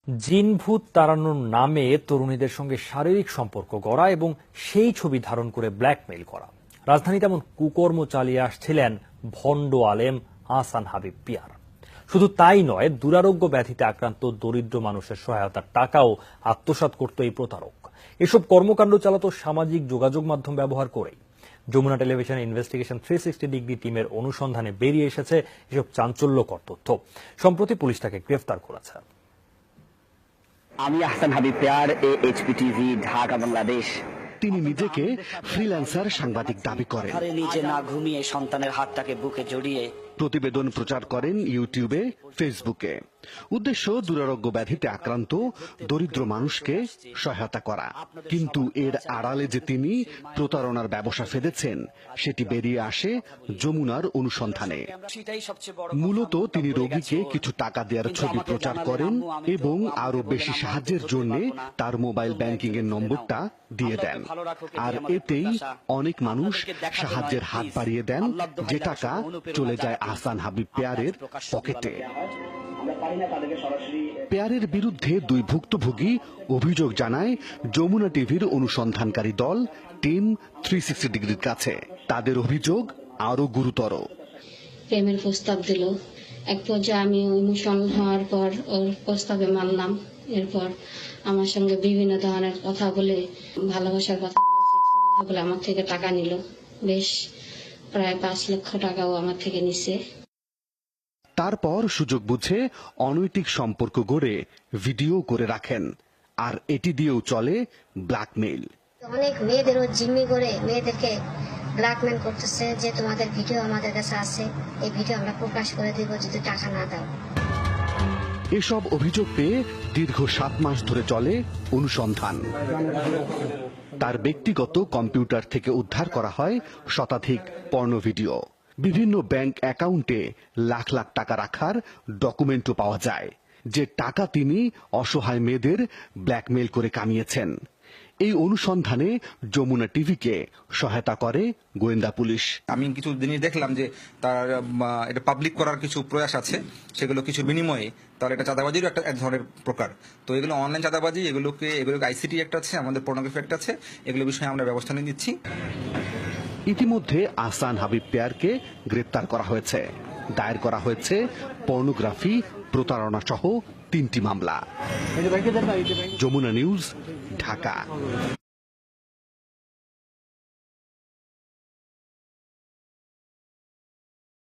জিন ভূত তাড়ানোর নামে তরুণীদের সঙ্গে শারীরিক সম্পর্ক গড়া এবং সেই ছবি ধারণ করে ব্ল্যাকমেইল করা, রাজধানীতে এমন কুকর্ম চালিয়ে আসছিলেন ভণ্ড আলেম আহসান হাবিব পিয়ার। শুধু তাই নয়, দুরারোগ্য ব্যাধিতে আক্রান্ত দরিদ্র মানুষের সহায়তার টাকাও আত্মসাৎ করত এই প্রতারক। এসব কর্মকাণ্ড চালাতো সামাজিক যোগাযোগ মাধ্যম ব্যবহার করেই। যমুনা টেলিভিশন ইনভেস্টিগেশন 360 ডিগ্রি টিমের অনুসন্ধানে বেরিয়ে এসেছে এসব চাঞ্চল্যকর তথ্য। সম্প্রতি পুলিশ তাকে গ্রেফতার করেছে। আমি আহসান হাবিব পেয়ার, এইচপিটিভি, ঢাকা, বাংলাদেশ। তিনি নিজেকে ফ্রিল্যান্সার সাংবাদিক দাবি করেন। নিজে না ঘুমিয়ে সন্তানের হাতটাকে বুকে জড়িয়ে প্রতিবেদন প্রচার করেন ইউটিউবে, ফেসবুকে। উদ্দেশ্য দুরারোগ্য ব্যাধিতে আক্রান্ত দরিদ্র মানুষকে সহায়তা করা। কিন্তু এর আড়ালে যে তিনি প্রতারণার ব্যবসা ফেলেছেন সেটি বেরিয়ে আসে যমুনার অনুসন্ধানে। মূলত তিনি রোগীকে কিছু টাকা দেওয়ার ছবি প্রচার করেন এবং আরো বেশি সাহায্যের জন্য তার মোবাইল ব্যাংকিং এর নম্বরটা দিয়ে দেন। আর এতেই অনেক মানুষ সাহায্যের হাত বাড়িয়ে দেন, যে টাকা চলে যায় আহসান হাবিব পেয়ারের পকেটে। পেয়ারের বিরুদ্ধে দুই ভুক্তভোগী অভিযোগ জানায় যমুনা টিভির অনুসন্ধানকারী দল টিম 360 ডিগ্রির কাছে। তাদের অভিযোগ আরো গুরুতর। প্রেমের প্রস্তাব দিল, এক পর্যায়ে আমি ইমোশনাল হওয়ার পর ওর প্রস্তাবে মানলাম। এরপর আমার সঙ্গে বিভিন্ন ধরনের কথা বলে, ভালোবাসার কথা বলে, সেক্সের কথা বলে আমার থেকে টাকা নিল। বেশ প্রায় 5 লক্ষ টাকাও আমার থেকে নিছে। তারপর সুযোগ বুঝে অনৈতিক সম্পর্ক গড়ে ভিডিও করে রাখেন, আর এটি দিয়েও চলে ব্ল্যাকমেইল। অনেক মেয়েদেরও জিম্মি করে মেয়েদেরকে ব্ল্যাকমেইল করতেছে যে তোমাদের ভিডিও আমাদের কাছে আছে, এই ভিডিও আমরা প্রকাশ করে দিব যদি টাকা না দাও। এসব অভিযোগ পেয়ে দীর্ঘ 7 মাস ধরে চলে অনুসন্ধান। তার ব্যক্তিগত কম্পিউটার থেকে উদ্ধার করা হয় শতাধিক পর্ন ভিডিও। বিভিন্ন ব্যাংক অ্যাকাউন্টে লাখ লাখ টাকা রাখার ডকুমেন্টও পাওয়া যায়, যে টাকা তিনি অসহায় মেয়েদের ব্ল্যাকমেইল করে কামিয়েছেন। এই অনুসন্ধানে যমুনা টিভিকে সহায়তা করে গোয়েন্দা পুলিশ। আমি কিছু জিনিস দেখলাম যে তার এটা পাবলিক করার কিছু প্রয়াস আছে, সেগুলো কিছু বিনিময়ে তার এটা চাঁদাবাজিরও একটা এক ধরনের প্রকার। তো এগুলো অনলাইন চাঁদাবাজি, এগুলোকে আইসিটি একটা আছে, আমাদের পর্নোগ্রাফি একটা আছে, এগুলো বিষয়ে আমরা ব্যবস্থা নিয়ে নিচ্ছি। ইতিমধ্যে আহসান হাবিব পেয়ারকে গ্রেপ্তার করা হয়েছে। দায়ের করা হয়েছে পর্নোগ্রাফি, প্রতারণা সহ 3টি মামলা। যমুনা নিউজ, ঢাকা।